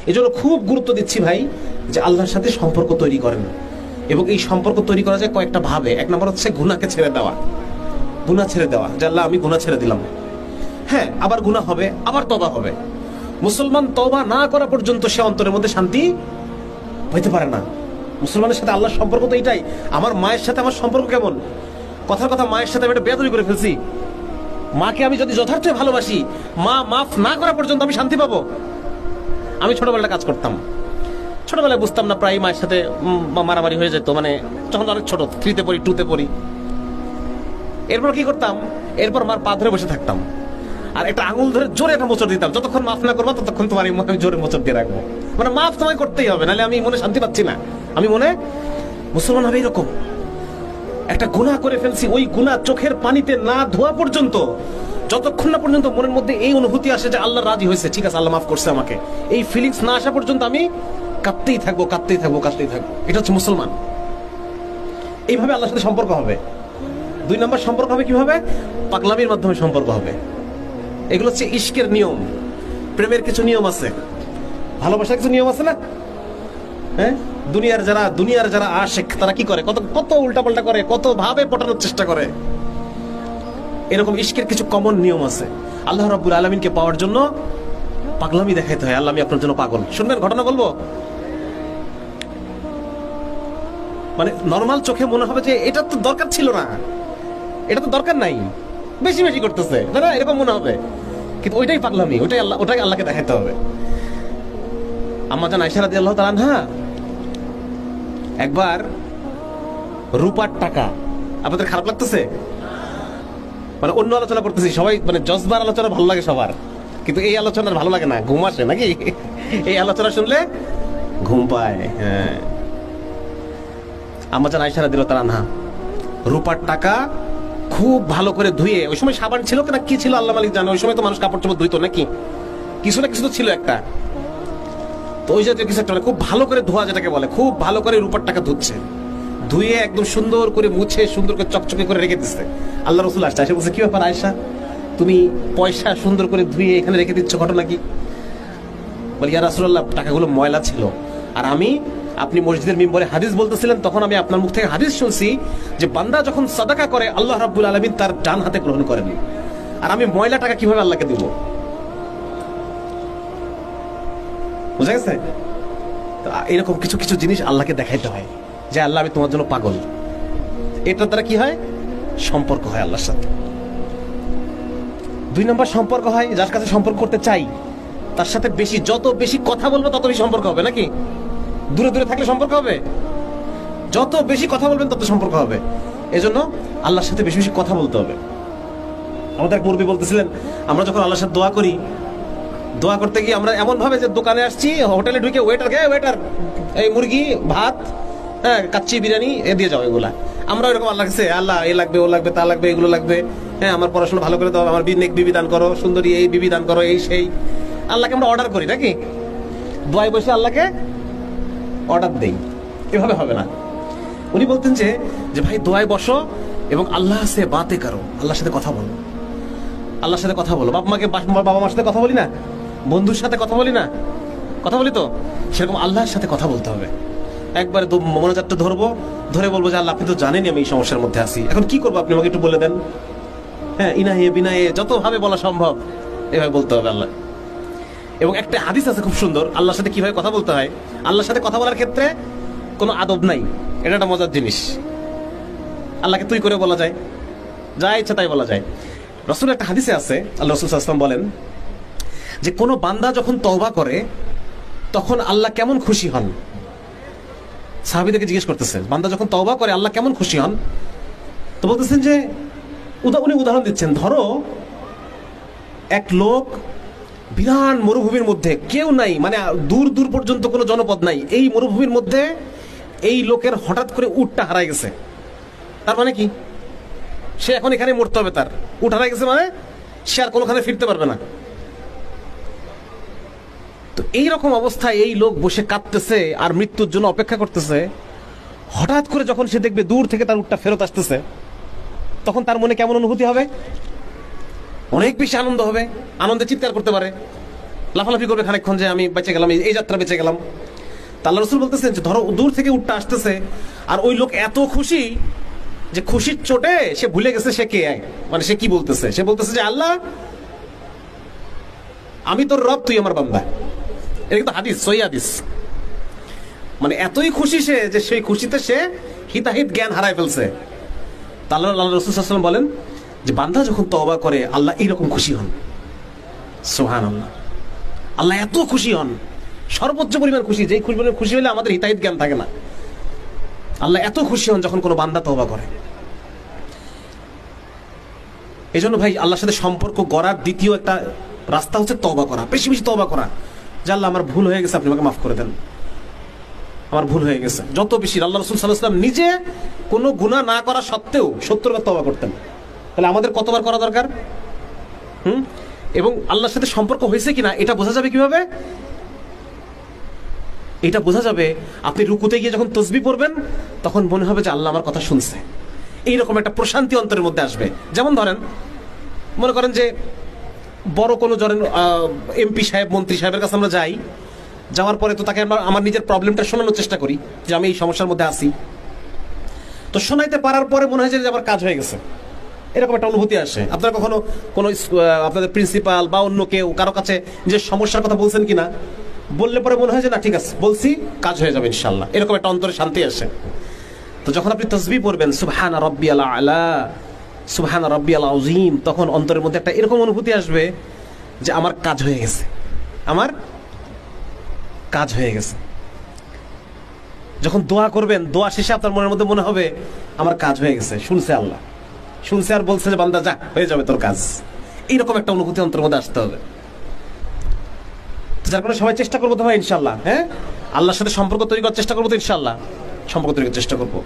এই জন্য খুব গুরুত্ব দিচ্ছি ভাই যে আল্লাহর সাথে সম্পর্ক তৈরি করেন, এবং এই সম্পর্ক তৈরি করা যায় কয়েকটা ভাবে। এক নম্বর হচ্ছে গুনাহকে ছেড়ে দেওয়া, গুনাহ ছেড়ে দেওয়া, যে আল্লাহ আমি গুনাহ ছেড়ে দিলাম। হ্যাঁ, আবার গুনাহ হবে, আবার তওবা হবে। মুসলমান তওবা না করা পর্যন্ত সে অন্তরের মধ্যে শান্তি হইতে পারে না। মুসলমানের সাথে আল্লাহর সম্পর্ক তো এটাই। আমার মায়ের সাথে আমার সম্পর্ক কেমন? কথার কথা, মায়ের সাথে আমি একটা বেয়াদবি করে ফেলছি, মাকে আমি যদি যথার্থ ভালোবাসি, মা মাফ না করা পর্যন্ত আমি শান্তি পাবো? আমি ছোটবেলায় কাজ করতাম, ছোটবেলায় বুঝতাম না, প্রায় মায়ের সাথে মারামারি হয়ে যেত, মানে যখন অনেক ছোট, 3তে পড়ি 2তে পড়ি। এরপর কি করতাম, এরপর মার পা ধরে বসে থাকতাম, আর একটা আঙুল ধরে জোরে একটা মোচড় দিতাম, যতক্ষণ মাফ না করবো ততক্ষণ তোমার এই মনে জোরে মোচড় দিয়ে রাখবো, মানে মাফ তোমায় করতেই হবে, নাহলে আমি মনে শান্তি পাচ্ছি না। আমি মনে, মুসলমান হবে এরকম, একটা গুনাহ করে ফেলছি, ওই গুনাহ চোখের পানিতে না ধোয়া পর্যন্ত, যতক্ষণ না পর্যন্ত মনের মধ্যে এই অনুভূতি আসে যে আল্লাহ রাজি হয়েছে, ঠিক আছে আল্লাহ মাফ করছে আমাকে, এই ফিলিংস না আসা পর্যন্ত আমি কাঁদতেই থাকবো, কাঁদতেই থাকবো, কাঁদতেই থাকবো। এটা হচ্ছে মুসলমান। এইভাবে আল্লাহর সাথে সম্পর্ক হবে। 2 নম্বর সম্পর্ক হবে কিভাবে? পাগলামির মাধ্যমে সম্পর্ক হবে। এগুলো হচ্ছে ইশকের নিয়ম। প্রেমের কিছু নিয়ম আছে, ভালোবাসার কিছু নিয়ম আছে না? হ্যাঁ, দুনিয়ার যারা আশেক তারা কি করে, কত উল্টাপাল্টা করে, কত ভাবে পটানোর চেষ্টা করে। এরকম ইশকের কিছু কমন নিয়ম আছে। আল্লাহ রাব্বুল আলামিনকে পাওয়ার জন্য পাগলামি দেখাইতে হয়। আল্লাহ আমি আপনার জন্য পাগল। শুনবেন, ঘটনা বলবো। মানে নরমাল চোখে মনে হবে যে এটা তো দরকার ছিল না, এটা তো দরকার নাই, বেশি বেশি করতেছে, না এরকম মনে হবে, কিন্তু ওইটাই পাগলামি, ওটাই আল্লাহকে দেখাইতে হবে। আম্মা জান আয়েশা রাদিয়াল্লাহু তাআলা আনহা একবার রূপার টাকা, আপনাদের খারাপ লাগতেছে? মানে অন্য আলোচনা করতেছি, সবাই মানে জজবার আলোচনা ভালো লাগে সবার, কিন্তু এই আলোচনা ভালো লাগে না, ঘুম আসে নাকি? এই আলোচনা শুনলে ঘুম পায়। হ্যাঁ, আম্মা জান আয়েশা রাদিয়াল্লাহু তাআলা আনহা রূপার টাকা খুব ভালো করে ধুয়ে, ওই সময় সাবান ছিল কিনা কি ছিল আল্লাহ মালিক জানে, ওই সময় তো মানুষ কাপড় চোপড় ধুইতো নাকি, কিছু না কিছু তো ছিল একটা, তো ওই জাতীয় কিছু একটা খুব ভালো করে ধোয়া, যেটাকে বলে খুব ভালো করে রূপার টাকা ধুচ্ছে, ধুয়ে একদম সুন্দর করে মুছে সুন্দর করে চকচকে করে রেখে দিচ্ছে। আল্লাহ রাসূল আসছে, এসে বলছে কি ব্যাপার আয়েশা, তুমি পয়সা সুন্দর করে ধুয়ে এখানে রেখে দিচ্ছ, ঘটনা কি? বলি ইয়া রাসূলুল্লাহ, টাকাগুলো ময়লা ছিল, আর আপনি মসজিদের মিম্বরে হাদিস বলতেছিলেন, তখন আমি আপনার মুখ থেকে হাদিস শুনছি যে বান্দা যখন সাদাকা করে আল্লাহ রাব্বুল আলামিন তার ডান হাতে গ্রহণ করেন, আর আমি ময়লা টাকা কিভাবে আল্লাহকে দিব? বুঝা গেছে? এরকম কিছু কিছু জিনিস আল্লাহকে দেখাইতে হয় যে আল্লাহ আমি তোমার জন্য পাগল। এটার দ্বারা কি হয়? সম্পর্ক হয় আল্লাহর সাথে। 2 নম্বর সম্পর্ক হয়, যার কাছে সম্পর্ক করতে চাই তার সাথে যত বেশি কথা বলবো তত বেশি সম্পর্ক হবে নাকি? দূরে দূরে থাকলে সম্পর্ক হবে? যত বেশি কথা বলবেন তত সম্পর্ক হবে। এজন্য আল্লাহর সাথে বেশি বেশি কথা বলতে হবে। আমাদের এক মুরব্বি বলতেছিলেন, আমরা যখন আল্লাহর সাথে দোয়া করি, দোয়া করতে গিয়ে আমরা এমন ভাবে যে দোকানে আসছি, হোটেলে ঢুকে ওয়েটার এই মুরগি ভাত, হ্যাঁ কাচ্চি বিরিয়ানি দিয়ে যাও, এগুলা আমরা এরকম আল্লাহ কাছে, আল্লাহ এই লাগবে ও লাগবে তা লাগবে এগুলো লাগবে, হ্যাঁ আমার পড়াশোনা ভালো করে দাও, আমার নেক বিবি দান করো, সুন্দরী এই বিবি দান করো, এই সেই আল্লাহকে আমরা অর্ডার করি নাকি? দোয়ায় বসে আল্লাহকে অর্ডার দেই, এভাবে হবে না। উনি বলতেন যে ভাই দোয়ায় বসো এবং আল্লাহ সে বাতে করো, আল্লাহর সাথে কথা বলো, আল্লাহর সাথে কথা বলো। বাবা মার সাথে কথা বলি না, বন্ধুর সাথে কথা বলি না, কথা বলি তো, সেরকম আল্লাহর সাথে কথা বলতে হবে। একবারে মনোজাতটা ধরে বলবো যে আল্লাহ আপনি তো জানেনই আমি এই সমস্যার মধ্যে আছি, এখন কি করবো আপনি আমাকে একটু বলে দেন। হ্যাঁ, ইনাহে বিনাহে যত ভাবে বলা সম্ভব এভাবে বলতে হবে আল্লাহ। এবং একটা হাদিস আছে খুব সুন্দর, আল্লাহর সাথে কিভাবে কথা বলতে হয়। আল্লাহর সাথে কথা বলার ক্ষেত্রে কোনো আদব নাই, এটা একটা মজার জিনিস। আল্লাহকে তুই করে বলা যায়, যা ইচ্ছা তাই বলা যায়। রাসূলের একটা হাদিসে আছে, আল্লাহ রাসূল সাল্লাল্লাহু আলাইহি ওয়াসাল্লাম বলেন যে কোনো বান্দা যখন তওবা করে তখন আল্লাহ কেমন খুশি হন। সাহাবীদেরকে জিজ্ঞেস করতেছেন, বান্দা যখন তওবা করে আল্লাহ কেমন খুশি হন? তো বলতেছেন যে উনি উদাহরণ দিচ্ছেন, ধরো এক লোক বিরাট মরুভূমির মধ্যে, কেউ নাই, মানে দূর দূর পর্যন্ত কোনো জনপদ নাই, এই মরুভূমির মধ্যে এই লোকের হঠাৎ করে উটটা হারাই গেছে। তার মানে কি? সে এখন এখানে মরতে হবে, তার উট হারাই গেছে মানে সে আর কোনোখানে ফিরতে পারবে না। তো এইরকম অবস্থায় এই লোক বসে কাঁদতেছে আর মৃত্যুর জন্য অপেক্ষা করতেছে। হঠাৎ করে যখন সে দেখবে দূর থেকে তার উটটা ফেরত আসতেছে, তখন তার মনে কেমন অনুভূতি হবে? অনেক বেশি আনন্দ হবে, আনন্দে চিৎকার করতে পারে। লাফালাফি করবে খানিকক্ষণ যে আমি বেঁচে গেলাম, এই যাত্রা বেঁচে গেলাম। তা আল্লাহ রাসূল বলতেছেন যে ধরো দূর থেকে উটটা আসতেছে, আর ওই লোক এত খুশি যে খুশির চোটে সে ভুলে গেছে সে কে, মানে সে কি বলতেছে। সে বলতেছে যে আল্লাহ আমি তোর রব, তুই আমার বান্দা। এটা কিন্তু হাদিস, সহিহ হাদিস। মানে এতই খুশি সে যে সেই খুশিতে সে হিতাহিত জ্ঞান হারায় ফেলছে। তা আল্লাহ রাসূল সাল্লাল্লাহু আলাইহি ওয়াসাল্লাম বলেন যে বান্দা যখন তওবা করে আল্লাহ এইরকম খুশি হন। সুবহানাল্লাহ, আল্লাহ এত খুশি হন, সর্বোচ্চ পরিমাণ খুশি, যেই খুশি হলে আমাদের হিতাহিত জ্ঞান থাকে না। আল্লাহ এত খুশি হন যখন কোনো বান্দা তওবা করে। এই জন্য ভাই আল্লাহর সাথে সম্পর্ক গড়ার দ্বিতীয় একটা রাস্তা হচ্ছে তওবা করা, বেশি বেশি তওবা করা। যে আল্লাহ আমার ভুল হয়ে গেছে, আপনি আমাকে মাফ করে দেন, আমার ভুল হয়ে গেছে। যত বেশি আল্লাহ রাসূল সাল্লাল্লাহু আলাইহি ওয়াসাল্লাম নিজে কোনো গুনাহ না করা সত্ত্বেও 70 বার তওবা করতেন। তাহলে আমাদের কতবার করা দরকার? এবং আল্লাহর সাথে সম্পর্ক হয়েছে কিনা এটা বোঝা যাবে কিভাবে? এটা বোঝা যাবে আপনি রুকুতে গিয়ে যখন তাসবিহ পড়বেন তখন মনে হবে যে আল্লাহ আমার কথা শুনছে, এইরকম একটা প্রশান্তি অন্তরের মধ্যে আসবে। যেমন ধরেন, মনে করেন যে বড় কোনো ধরেন এমপি সাহেব, মন্ত্রী সাহেবের কাছে আমরা যাই, যাওয়ার পরে তো তাকে আমার নিজের প্রবলেমটা শোনানোর চেষ্টা করি যে আমি এই সমস্যার মধ্যে আছি। তো শোনাইতে পারার পরে মনে হয় যে আমার কাজ হয়ে গেছে, এরকম একটা অনুভূতি আসে। আপনারা কখনো কোনো আপনাদের প্রিন্সিপাল বা অন্য কেউ কারো কাছে যে সমস্যার কথা বলছেন কিনা, বললে পরে মনে হয় যে না ঠিক আছে বলছি, কাজ হয়ে যাবে ইনশাআল্লাহ, এরকম একটা অন্তরে শান্তি আসে। তো যখন আপনি তাসবিহ পড়বেন সুবহানা রাব্বিয়াল আলা, সুবহানা রাব্বিয়াল আযীম, তখন অন্তরের মধ্যে একটা এরকম অনুভূতি আসবে যে আমার কাজ হয়ে গেছে, আমার কাজ হয়ে গেছে। যখন দোয়া করবেন, দোয়া শেষে আপনার মনের মধ্যে মনে হবে আমার কাজ হয়ে গেছে, শুনছে আল্লাহ, শুনছে আর বলছে যে বান্দা যা, হয়ে যাবে তোর কাজ। এইরকম একটা অনুভূতি অন্তরের মধ্যে আসতে হবে। যার কারণে সবাই চেষ্টা করবো তো ভাই ইনশাআল্লাহ, হ্যাঁ, আল্লাহর সাথে সম্পর্ক তৈরি করার চেষ্টা করবো তো ইনশাআল্লাহ, সম্পর্ক তৈরি করার চেষ্টা করবো।